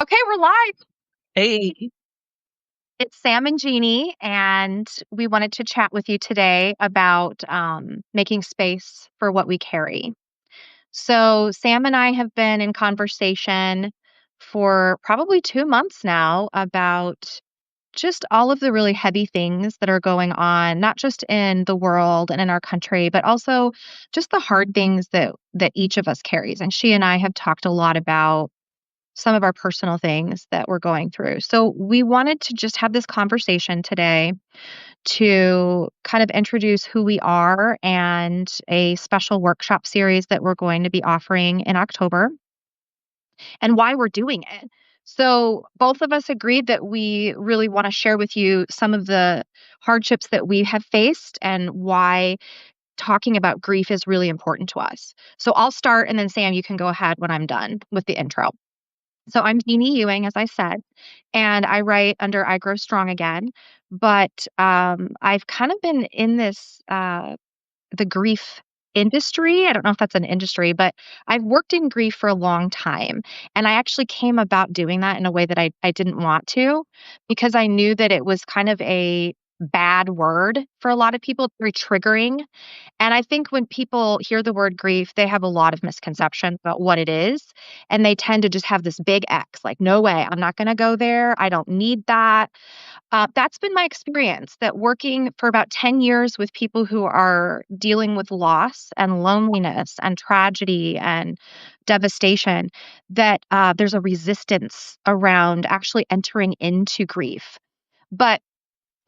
Okay, we're live. Hey, It's Sam and Jeannie, and we wanted to chat with you today about making space for what we carry. So, Sam and I have been in conversation for probably 2 months now about just all of the really heavy things that are going on, not just in the world and in our country, but also just the hard things that each of us carries. And she and I have talked a lot about some of our personal things that we're going through. So we wanted to just have this conversation today to kind of introduce who we are and a special workshop series that we're going to be offering in October and why we're doing it. So both of us agreed that we really want to share with you some of the hardships that we have faced and why talking about grief is really important to us. So I'll start and then Sam, you can go ahead when I'm done with the intro. So I'm Jeannie Ewing, as I said, and I write under I Grow Strong Again. But I've kind of been in this the grief industry. I don't know if that's an industry, but I've worked in grief for a long time. And I actually came about doing that in a way that I didn't want to because I knew that it was kind of a bad word for a lot of people, very triggering. And I think when people hear the word grief, they have a lot of misconceptions about what it is. And they tend to just have this big X, like, no way, I'm not going to go there. I don't need that. That's been my experience that working for about 10 years with people who are dealing with loss and loneliness and tragedy and devastation, that there's a resistance around actually entering into grief. But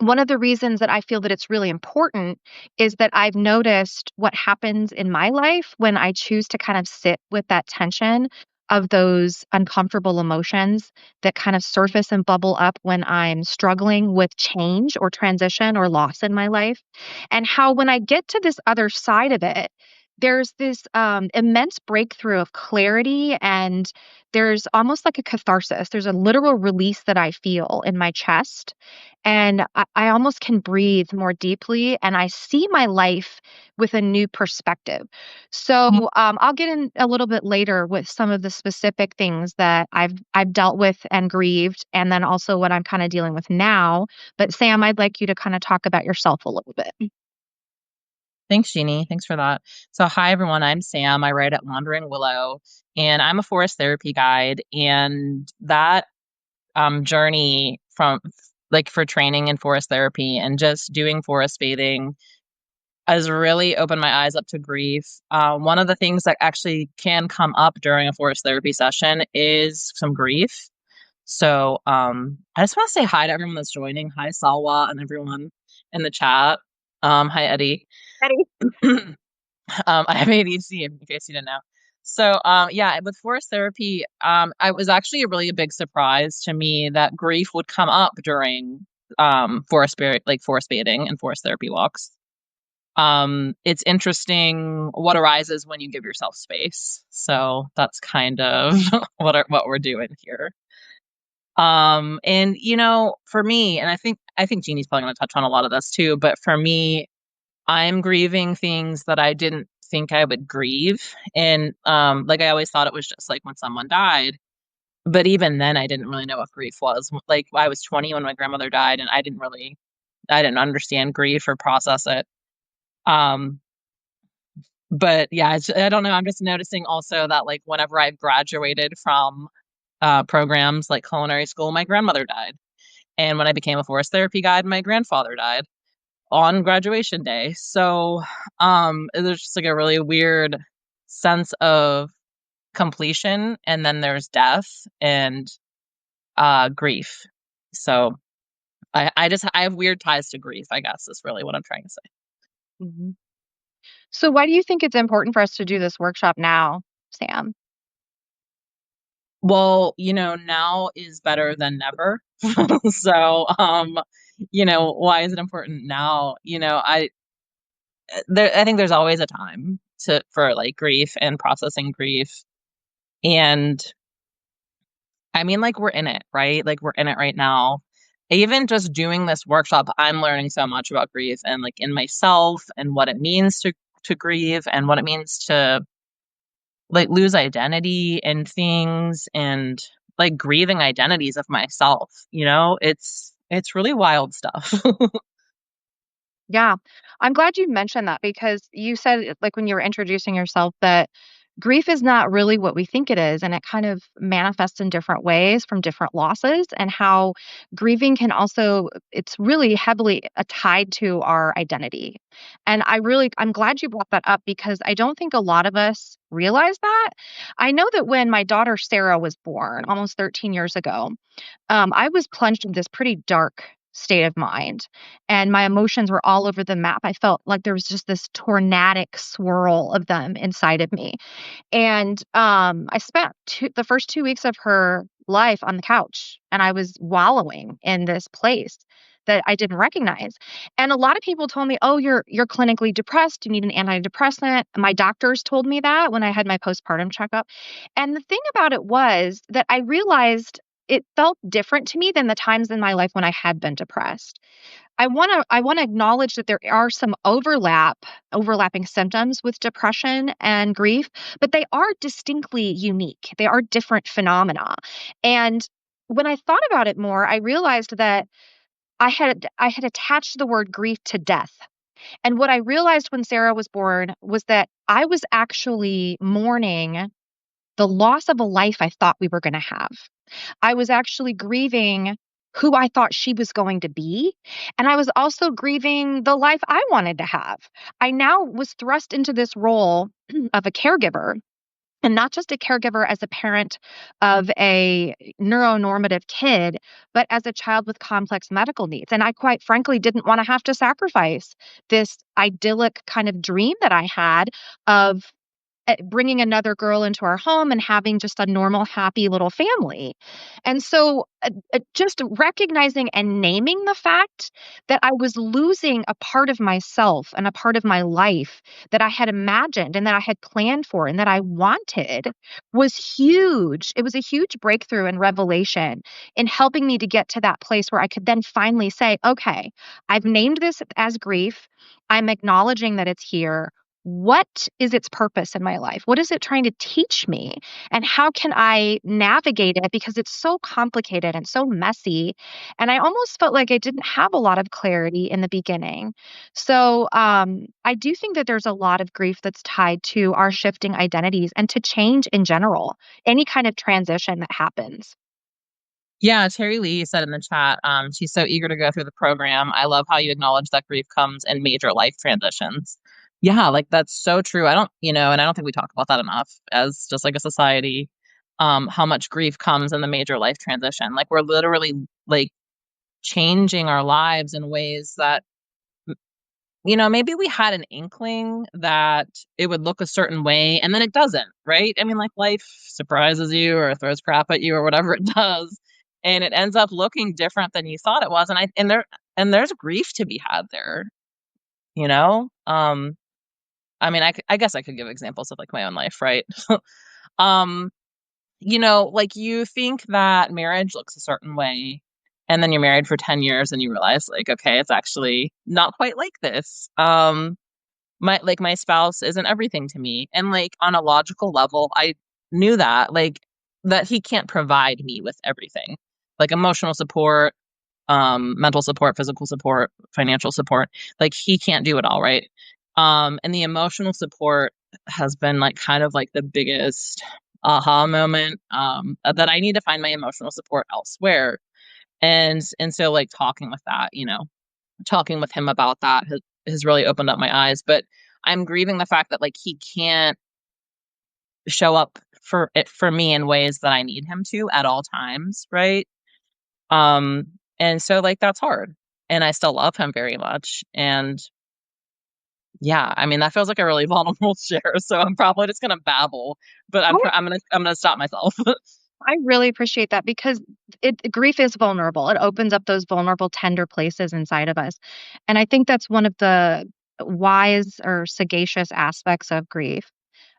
one of the reasons that I feel that it's really important is that I've noticed what happens in my life when I choose to kind of sit with that tension of those uncomfortable emotions that kind of surface and bubble up when I'm struggling with change or transition or loss in my life. And how when I get to this other side of it, there's this immense breakthrough of clarity and there's almost like a catharsis. There's a literal release that I feel in my chest and I almost can breathe more deeply and I see my life with a new perspective. So I'll get in a little bit later with some of the specific things that I've dealt with and grieved, and then also what I'm kind of dealing with now. But Sam, I'd like you to kind of talk about yourself a little bit. thanks, Jeannie. Thanks for that. So, hi, everyone. I'm Sam. I write at Wandering Willow, and I'm a forest therapy guide. And that journey from for training in forest therapy and just doing forest bathing has really opened my eyes up to grief. One of the things that actually can come up during a forest therapy session is some grief. So, I just want to say hi to everyone that's joining. Hi, Salwa, and everyone in the chat. Hi, Eddie. Ready? I have ADHD in case you didn't know. So, yeah, with forest therapy, I was actually a really big surprise to me that grief would come up during forest bathing and forest therapy walks. It's interesting what arises when you give yourself space. So that's kind of what we're doing here. And for me, and I think Jeannie's probably going to touch on a lot of this too, but for me, I'm grieving things that I didn't think I would grieve. And I always thought it was just like when someone died. But even then I didn't really know what grief was. Like I was 20 when my grandmother died and I didn't understand grief or process it. Um but yeah, I don't know. I'm just noticing also that like whenever I've graduated from programs like culinary school, my grandmother died. And when I became a forest therapy guide, my grandfather died on graduation day. So there's just like a really weird sense of completion, and then there's death and grief. So I have weird ties to grief, I guess is really what I'm trying to say. Mhm. So why do you think it's important for us to do this workshop now, Sam? Well, now is better than never. So why is it important now? I think there's always a time for like grief and processing grief. And I mean, like, we're in it, right? Like, we're in it right now. Even just doing this workshop, I'm learning so much about grief and like in myself and what it means to grieve and what it means to like lose identity and things and like grieving identities of myself, you know? It's really wild stuff. Yeah. I'm glad you mentioned that because you said, like, when you were introducing yourself, that grief is not really what we think it is. And it kind of manifests in different ways from different losses, and how grieving can also, it's really heavily tied to our identity. And I'm glad you brought that up because I don't think a lot of us realize that. I know that when my daughter Sarah was born almost 13 years ago, I was plunged in this pretty dark state of mind, and my emotions were all over the map. I felt like there was just this tornadic swirl of them inside of me. And I spent the first 2 weeks of her life on the couch, and I was wallowing in this place that I didn't recognize. And a lot of people told me, "Oh, you're clinically depressed. You need an antidepressant." My doctors told me that when I had my postpartum checkup. And the thing about it was that I realized it felt different to me than the times in my life when I had been depressed. I wanna acknowledge that there are some overlapping symptoms with depression and grief, but they are distinctly unique. They are different phenomena. And when I thought about it more, I realized that I had attached the word grief to death. And what I realized when Sarah was born was that I was actually mourning the loss of a life I thought we were gonna have. I was actually grieving who I thought she was going to be, and I was also grieving the life I wanted to have. I now was thrust into this role of a caregiver, and not just a caregiver as a parent of a neuronormative kid, but as a child with complex medical needs. And I quite frankly didn't want to have to sacrifice this idyllic kind of dream that I had of bringing another girl into our home and having just a normal, happy little family. And so, just recognizing and naming the fact that I was losing a part of myself and a part of my life that I had imagined and that I had planned for and that I wanted was huge. It was a huge breakthrough and revelation in helping me to get to that place where I could then finally say, okay, I've named this as grief. I'm acknowledging that it's here. What is its purpose in my life? What is it trying to teach me? And how can I navigate it? Because it's so complicated and so messy. And I almost felt like I didn't have a lot of clarity in the beginning. So I do think that there's a lot of grief that's tied to our shifting identities and to change in general, any kind of transition that happens. Yeah, Terry Lee said in the chat, she's so eager to go through the program. I love how you acknowledge that grief comes in major life transitions. Yeah, like that's so true. I don't, and I don't think we talk about that enough as just like a society, how much grief comes in the major life transition. Like we're literally like changing our lives in ways that, maybe we had an inkling that it would look a certain way and then it doesn't, right? I mean, like life surprises you or throws crap at you or whatever it does, and it ends up looking different than you thought it was. And there's grief to be had there, you know? I mean, I guess I could give examples of like my own life, right? um, like you think that marriage looks a certain way, and then you're married for 10 years and you realize like, okay, it's actually not quite like this. My spouse isn't everything to me, and like on a logical level I knew that, like, that he can't provide me with everything, like emotional support, mental support, physical support, financial support. Like he can't do it all, right? And the emotional support has been like kind of like the biggest aha moment, that I need to find my emotional support elsewhere. And so like talking with that, talking with him about that has really opened up my eyes. But I'm grieving the fact that like he can't show up for me in ways that I need him to at all times, right? Um, and so like that's hard. And I still love him very much. And yeah, I mean that feels like a really vulnerable share. So I'm probably just gonna babble, but I'm gonna stop myself. I really appreciate that because grief is vulnerable. It opens up those vulnerable, tender places inside of us. And I think that's one of the wise or sagacious aspects of grief.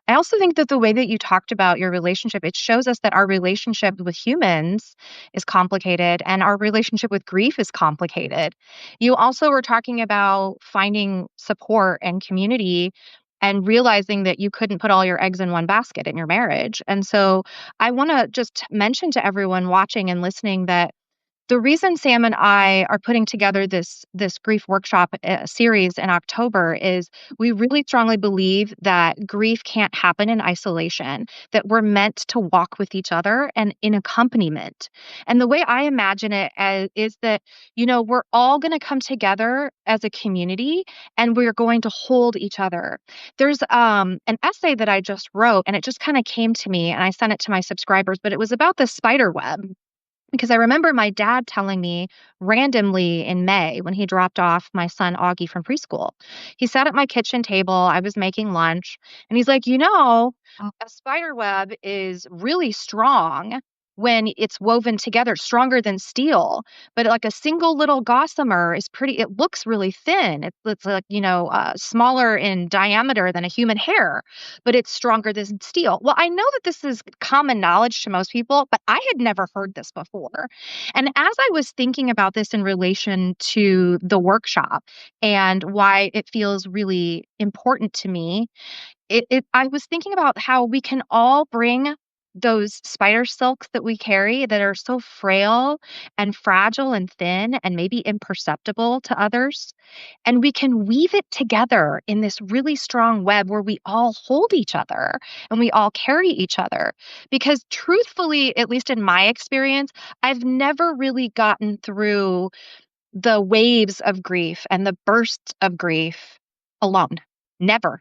I also think that the way that you talked about your relationship, it shows us that our relationship with humans is complicated and our relationship with grief is complicated. You also were talking about finding support and community. and realizing that you couldn't put all your eggs in one basket in your marriage. And so I want to just mention to everyone watching and listening that the reason Sam and I are putting together this grief workshop series in October is we really strongly believe that grief can't happen in isolation, that we're meant to walk with each other and in accompaniment. And the way I imagine it is that, we're all going to come together as a community and we're going to hold each other. There's an essay that I just wrote and it just kind of came to me and I sent it to my subscribers, but it was about the spider web because I remember my dad telling me randomly in May when he dropped off my son Augie from preschool. He sat at my kitchen table. I was making lunch, and he's like, a spider web is really strong when it's woven together, stronger than steel. But like a single little gossamer is it looks really thin. It's like, smaller in diameter than a human hair, but it's stronger than steel. Well, I know that this is common knowledge to most people, but I had never heard this before. And as I was thinking about this in relation to the workshop and why it feels really important to me, I was thinking about how we can all bring those spider silks that we carry that are so frail and fragile and thin and maybe imperceptible to others. And we can weave it together in this really strong web where we all hold each other and we all carry each other. Because truthfully, at least in my experience, I've never really gotten through the waves of grief and the bursts of grief alone. Never.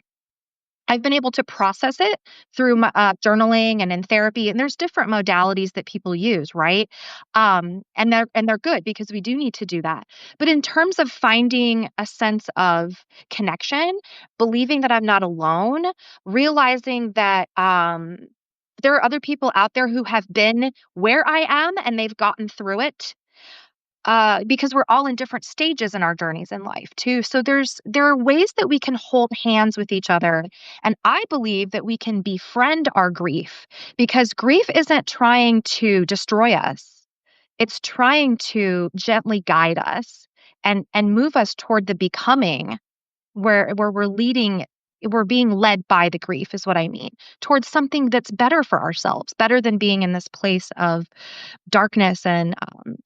I've been able to process it through my, journaling and in therapy, and there's different modalities that people use, right? And they're good because we do need to do that. But in terms of finding a sense of connection, believing that I'm not alone, realizing that there are other people out there who have been where I am and they've gotten through it because we're all in different stages in our journeys in life too. So there are ways that we can hold hands with each other, and I believe that we can befriend our grief because grief isn't trying to destroy us; it's trying to gently guide us and move us toward the becoming where we're being led by the grief is what I mean, towards something that's better for ourselves, better than being in this place of darkness and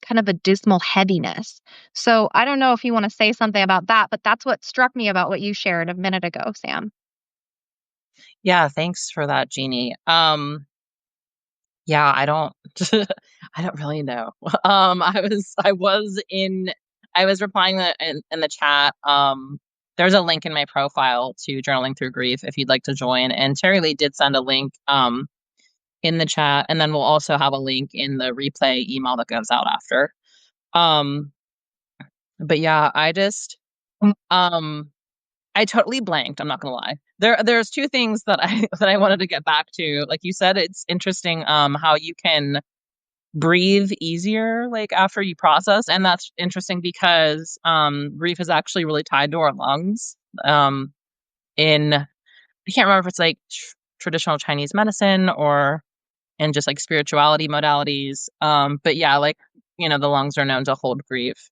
kind of a dismal heaviness. So I don't know if you want to say something about that, but that's what struck me about what you shared a minute ago, Sam. Yeah, thanks for that, Jeannie. Yeah, I don't I don't really know. I was replying in the chat. There's a link in my profile to Journaling Through Grief if you'd like to join. And Terry Lee did send a link in the chat, and then we'll also have a link in the replay email that goes out after. Um, but yeah, um I totally blanked, I'm not gonna lie. There's two things that I that I wanted to get back to. Like you said, it's interesting how you can breathe easier like after you process, and that's interesting because grief is actually really tied to our lungs. In I can't remember if it's like traditional Chinese medicine or in just like spirituality modalities. But yeah, like the lungs are known to hold grief.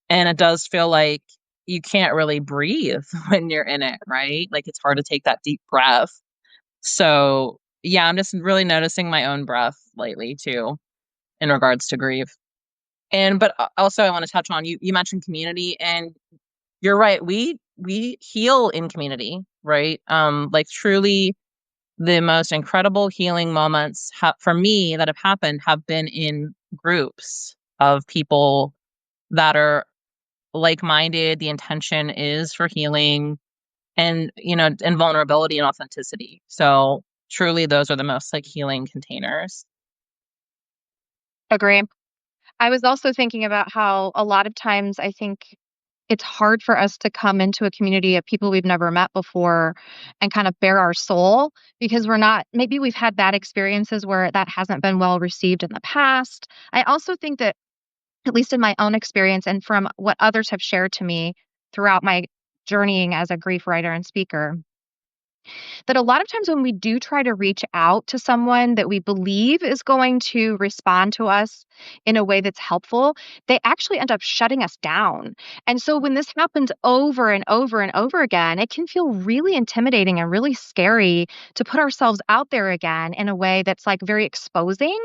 And it does feel like you can't really breathe when you're in it, right? Like it's hard to take that deep breath. So, yeah, I'm just really noticing my own breath lately too in regards to grief. And but also I want to touch on you mentioned community, and you're right. We heal in community, right? Like truly the most incredible healing moments for me that have happened have been in groups of people that are like-minded. The intention is for healing and vulnerability and authenticity. So truly those are the most like healing containers. Agree. I was also thinking about how a lot of times I think it's hard for us to come into a community of people we've never met before and kind of bare our soul because maybe we've had bad experiences where that hasn't been well received in the past. I also think that, at least in my own experience and from what others have shared to me throughout my journeying as a grief writer and speaker, that a lot of times when we do try to reach out to someone that we believe is going to respond to us in a way that's helpful, they actually end up shutting us down. And so when this happens over and over and over again, it can feel really intimidating and really scary to put ourselves out there again in a way that's like very exposing.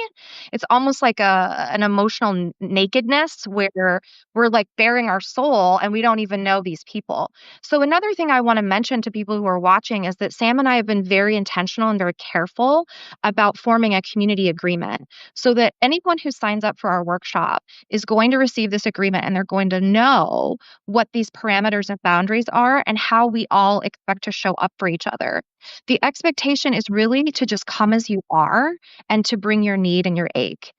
It's almost like an emotional nakedness where we're like bearing our soul and we don't even know these people. So another thing I want to mention to people who are watching is that Sam and I have been very intentional and very careful about forming a community agreement so that anyone who signs up for our workshop is going to receive this agreement and they're going to know what these parameters and boundaries are and how we all expect to show up for each other. The expectation is really to just come as you are and to bring your need and your ache.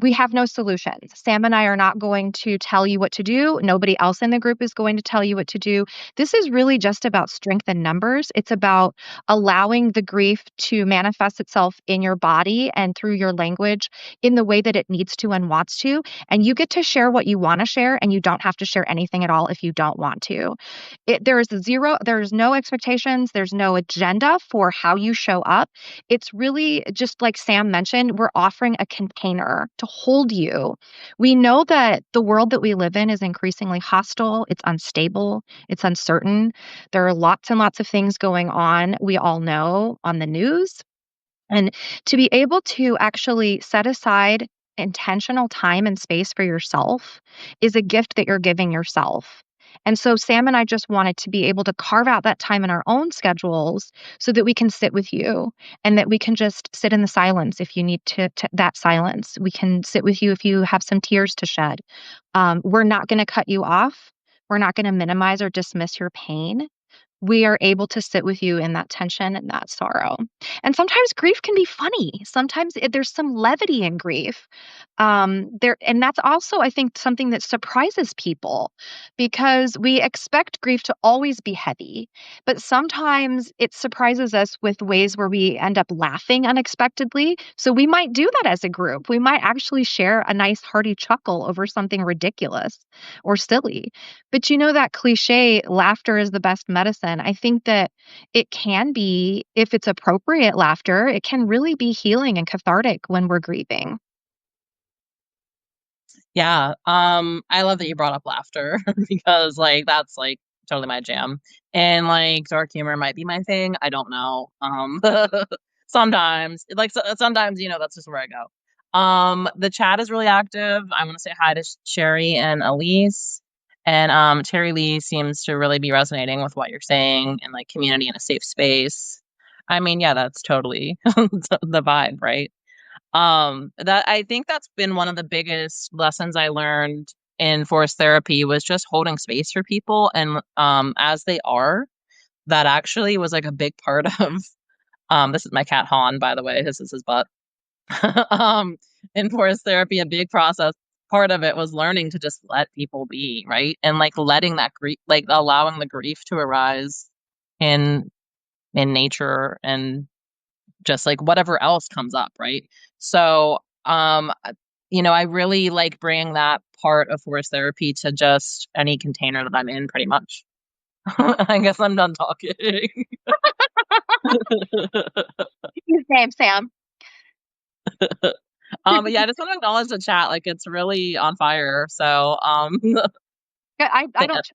We have no solutions. Sam and I are not going to tell you what to do. Nobody else in the group is going to tell you what to do. This is really just about strength in numbers. It's about allowing the grief to manifest itself in your body and through your language in the way that it needs to and wants to. And you get to share what you want to share, and you don't have to share anything at all if you don't want to. There's no expectations, there's no agenda for how you show up. It's really just like Sam mentioned, we're offering a container to hold you. We know that the world that we live in is increasingly hostile, it's unstable, it's uncertain. There are lots and lots of things going on, we all know, on the news. And to be able to actually set aside intentional time and space for yourself is a gift that you're giving yourself. And so Sam and I just wanted to be able to carve out that time in our own schedules so that we can sit with you and that we can just sit in the silence if you need to that silence. We can sit with you if you have some tears to shed. We're not going to cut you off. We're not going to minimize or dismiss your pain. We are able to sit with you in that tension and that sorrow. And sometimes grief can be funny. Sometimes there's some levity in grief. And that's also, I think, something that surprises people because we expect grief to always be heavy, but sometimes it surprises us with ways where we end up laughing unexpectedly. So we might do that as a group. We might actually share a nice hearty chuckle over something ridiculous or silly. But you know that cliche, laughter is the best medicine. I think that it can be, if it's appropriate laughter, it can really be healing and cathartic when we're grieving. Yeah, I love that you brought up laughter because, like, that's, like, totally my jam, and, like, dark humor might be my thing, I don't know, sometimes, like, sometimes, that's just where I go. The chat is really active. I wanna say hi to Sherry and Elise, and, Terry Lee seems to really be resonating with what you're saying and, like, community in a safe space. I mean, yeah, that's totally the vibe, right? That I think that's been one of the biggest lessons I learned in forest therapy was just holding space for people and as they are. That actually was like a big part of this is my cat Han, by the way. This is his butt. um in forest therapy, a big process part of it was learning to just let people be, right? And like letting that grief, like allowing the grief to arise in nature and just like whatever else comes up, right? So, I really like bringing that part of forest therapy to just any container that I'm in, pretty much. I guess I'm done talking. Same, Sam. But yeah, I just want to acknowledge the chat. Like it's really on fire. So, I don't.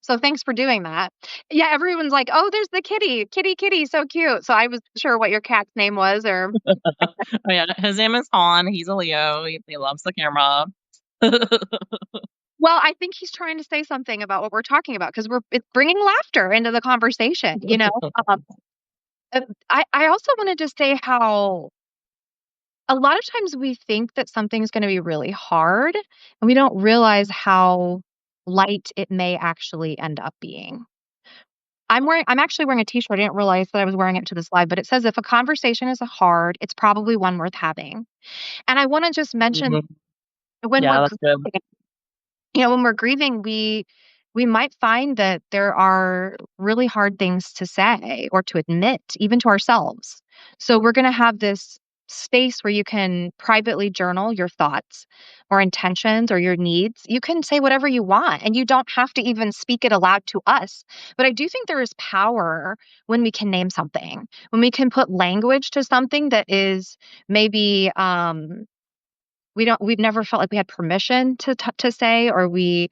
So thanks for doing that. Yeah, everyone's like, "Oh, there's the kitty, kitty, kitty, so cute." So I was sure what your cat's name was, or oh yeah, his name is Han. He's a Leo. He loves the camera. well, I think he's trying to say something about what we're talking about because it's bringing laughter into the conversation. Um, I also wanted to say how a lot of times we think that something's going to be really hard, and we don't realize how light it may actually end up being. I'm actually wearing a t-shirt. I didn't realize that I was wearing it to this live, but it says if a conversation is hard, it's probably one worth having. And I want to just mention Mhm. when we're Yeah, that's good. grieving, when we're grieving, we might find that there are really hard things to say or to admit, even to ourselves. So we're going to have this space where you can privately journal your thoughts or intentions or your needs. You can say whatever you want and you don't have to even speak it aloud to us. But I do think there is power when we can name something, when we can put language to something that is maybe we've never felt like we had permission to say, or we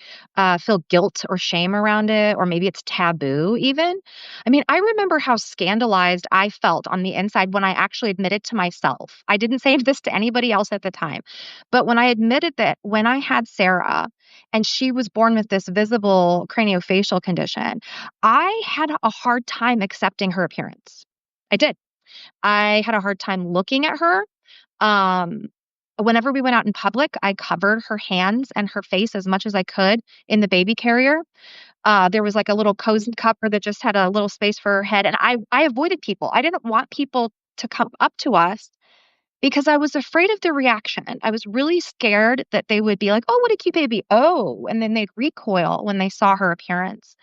feel guilt or shame around it, or maybe it's taboo even. I mean, I remember how scandalized I felt on the inside when I actually admitted to myself. I didn't say this to anybody else at the time, but when I admitted that when I had Sarah and she was born with this visible craniofacial condition, I had a hard time accepting her appearance. I did. I had a hard time looking at her. um, Whenever we went out in public, I covered her hands and her face as much as I could in the baby carrier. There was like a little cozy cover that just had a little space for her head, and I avoided people. I didn't want people to come up to us because I was afraid of the reaction. I was really scared that they would be like, "Oh, what a cute baby. Oh," and then they'd recoil when they saw her appearance.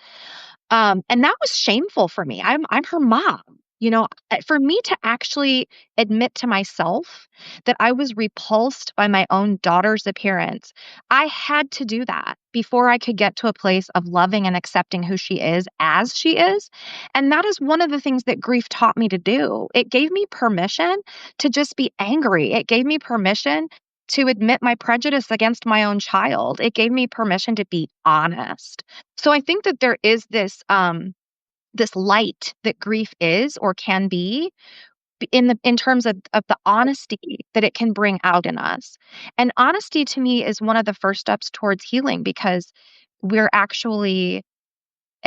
And that was shameful for me. I'm her mom. For me to actually admit to myself that I was repulsed by my own daughter's appearance, I had to do that before I could get to a place of loving and accepting who she is as she is. And that is one of the things that grief taught me to do. It gave me permission to just be angry. It gave me permission to admit my prejudice against my own child. It gave me permission to be honest. So I think that there is this light that grief is or can be in terms of the honesty that it can bring out in us. And honesty to me is one of the first steps towards healing because we're actually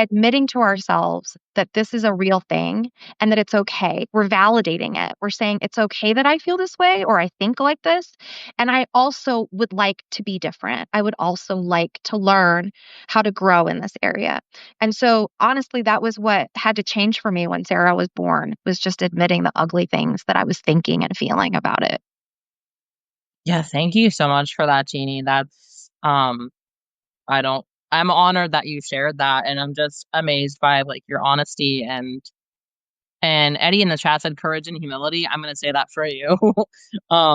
admitting to ourselves that this is a real thing and that it's okay. We're validating it. We're saying it's okay that I feel this way or I think like this. And I also would like to be different. I would also like to learn how to grow in this area. And so honestly, that was what had to change for me when Sarah was born, was just admitting the ugly things that I was thinking and feeling about it. Yeah, thank you so much for that, Jeannie. I don't I'm honored that you shared that, and I'm just amazed by, like, your honesty, and Eddie in the chat said courage and humility. I'm gonna say that for you,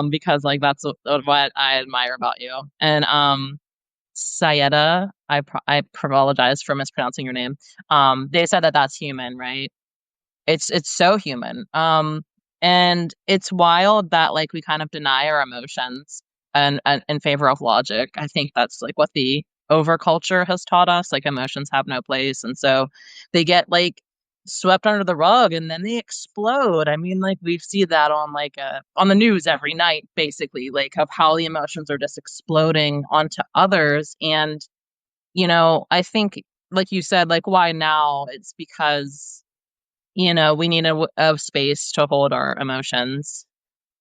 because, like, that's what I admire about you. And, Sayeda, I apologize for mispronouncing your name. They said that that's human, right? It's so human. And it's wild that, like, we kind of deny our emotions and in favor of logic. I think that's, like, what the overculture has taught us, like, emotions have no place, and so they get, like, swept under the rug, and then they explode. I mean, like, we see that on, like, on the news every night, basically, like, of how the emotions are just exploding onto others, and, I think, like you said, like, why now? It's because we need a space to hold our emotions,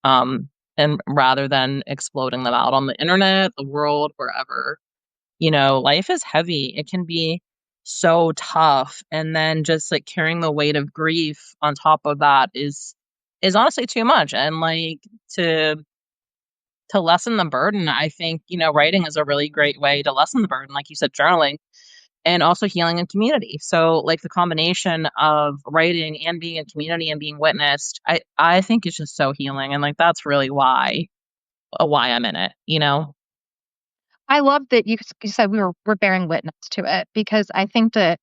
um, and rather than exploding them out on the internet, the world, wherever. Life is heavy. It can be so tough, and then just, like, carrying the weight of grief on top of that is honestly too much, and, like, to to lessen the burden, I think, writing is a really great way to lessen the burden, like you said, journaling and also healing in community. So, like, the combination of writing and being in community and being witnessed, I think it's just so healing, and, like, that's really why I'm in it. I love that you said we're bearing witness to it because I think that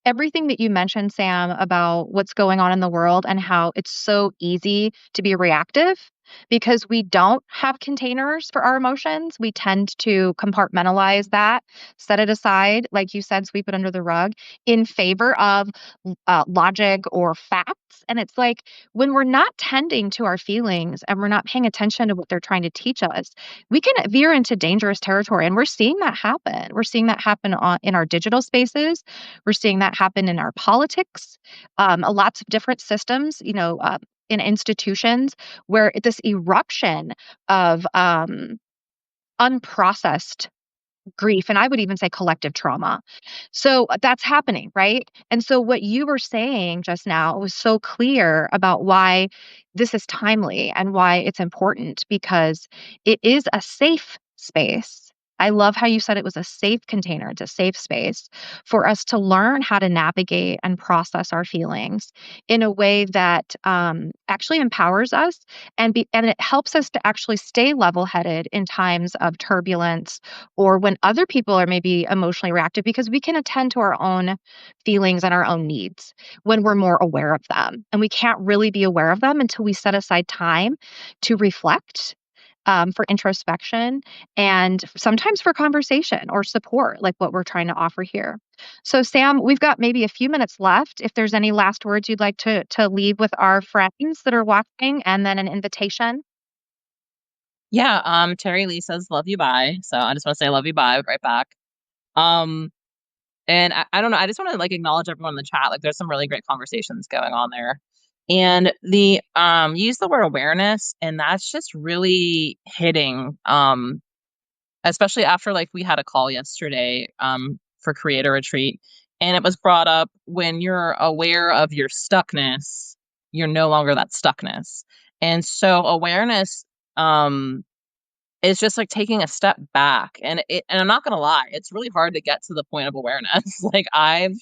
everything that you mentioned, Sam, about what's going on in the world and how it's so easy to be reactive because we don't have containers for our emotions. We tend to compartmentalize that, set it aside, like you said, sweep it under the rug in favor of logic or facts. And it's like when we're not tending to our feelings and we're not paying attention to what they're trying to teach us, we can veer into dangerous territory. And we're seeing that happen. We're seeing that happen in our digital spaces. We're seeing that happen in our politics, lots of different systems, in institutions where this eruption of unprocessed grief, and I would even say collective trauma. So that's happening, right? And so what you were saying just now was so clear about why this is timely and why it's important because it is a safe space I love how you said it was a safe container. It's a safe space for us to learn how to navigate and process our feelings in a way that actually empowers us and it helps us to actually stay level-headed in times of turbulence or when other people are maybe emotionally reactive because we can attend to our own feelings and our own needs when we're more aware of them. And we can't really be aware of them until we set aside time to reflect, for introspection, and sometimes for conversation or support, like what we're trying to offer here. So, Sam, we've got maybe a few minutes left. If there's any last words you'd like to leave with our friends that are watching, and then an invitation. Yeah, Terry Lee says love you bye. So I just want to say love you bye right back. Um and I don't know, I just want to like acknowledge everyone in the chat. Like there's some really great conversations going on there. And the you use the word awareness, and that's just really hitting. Especially after like we had a call yesterday for creator retreat, and it was brought up when you're aware of your stuckness, you're no longer that stuckness. And so awareness is just like taking a step back, and I'm not gonna lie, it's really hard to get to the point of awareness. Like I've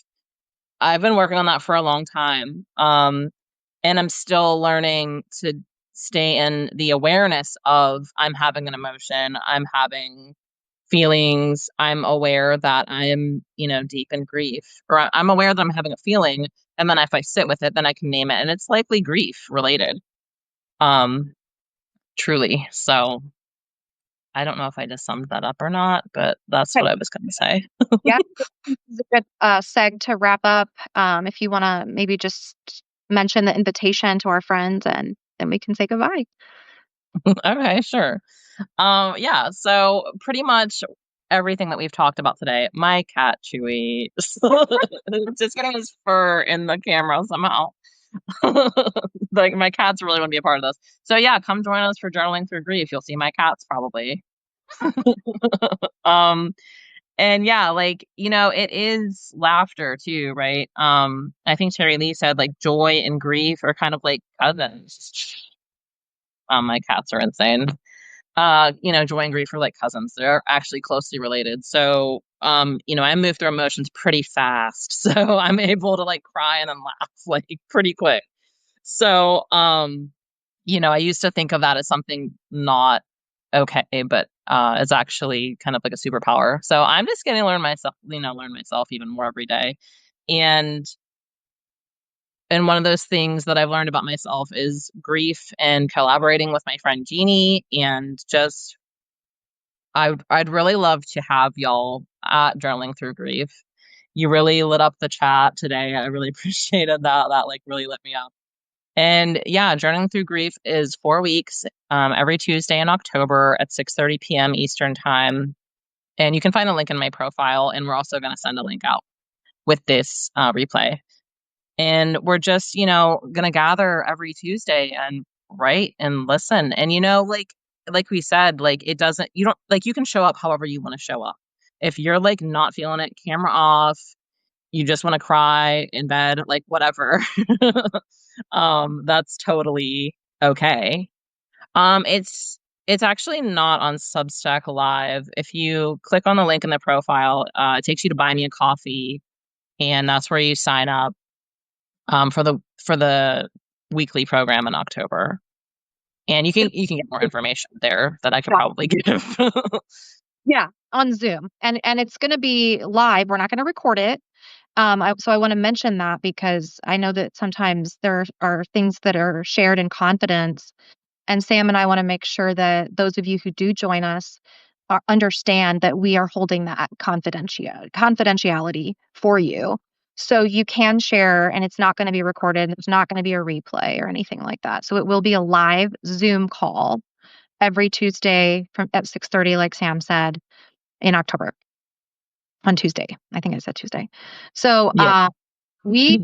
been working on that for a long time. And I'm still learning to stay in the awareness of I'm having an emotion, I'm having feelings, I'm aware that I am, deep in grief, or I'm aware that I'm having a feeling, and then if I sit with it, then I can name it, and it's likely grief related. Um, Truly. So I don't know if I just summed that up or not, but that's Okay. what I was going to say. Yeah, this is a good seg to wrap up. If you want to maybe just mention the invitation to our friends, and then we can say goodbye. Okay, sure. Yeah, so pretty much everything that we've talked about today. My cat Chewy just getting his fur in the camera somehow. Like my cats really want to be a part of this. So yeah, come join us for journaling through grief. You'll see my cats probably. Um and yeah, like, it is laughter too, right? I think Terry Lee said like joy and grief are kind of like cousins. My cats are insane. Joy and grief are like cousins. They're actually closely related. So, I move through emotions pretty fast. So I'm able to like cry and then laugh like pretty quick. So, I used to think of that as something not okay, but it's actually kind of like a superpower. So I'm just getting to learn myself even more every day. And one of those things that I've learned about myself is grief and collaborating with my friend Jeannie, and just I'd really love to have y'all at Journaling Through Grief. You really lit up the chat today. I really appreciated that. That like really lit me up. And yeah, Journaling Through Grief is 4 weeks, every Tuesday in October at 6:30 p.m. Eastern time. And you can find the link in my profile. And we're also going to send a link out with this replay. And we're just, going to gather every Tuesday and write and listen. And, like we said, like it doesn't, you don't like, you can show up however you want to show up. If you're like not feeling it, camera off, you just want to cry in bed, like whatever. That's totally okay. It's actually not on Substack Live. If you click on the link in the profile, it takes you to Buy Me a Coffee, and that's where you sign up for the weekly program in October. And you can get more information there that I could Yeah. probably give. Yeah, on Zoom, and it's going to be live. We're not going to record it. So I want to mention that because I know that sometimes there are things that are shared in confidence, and Sam and I want to make sure that those of you who do join us understand that we are holding that confidentiality for you. So you can share, and it's not going to be recorded. It's not going to be a replay or anything like that. So it will be a live Zoom call every Tuesday from at 6:30, like Sam said, in October on Tuesday. I think I said Tuesday. So Yeah. we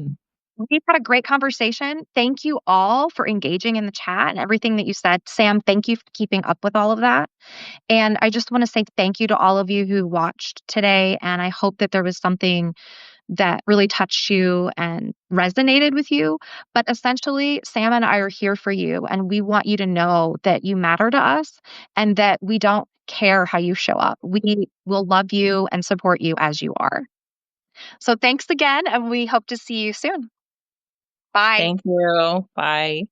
we've had a great conversation. Thank you all for engaging in the chat and everything that you said. Sam, thank you for keeping up with all of that. And I just want to say thank you to all of you who watched today. And I hope that there was something that really touched you and resonated with you. But essentially, Sam and I are here for you, and we want you to know that you matter to us and that we don't care how you show up. We will love you and support you as you are. So thanks again, and we hope to see you soon. Bye. Thank you. Bye.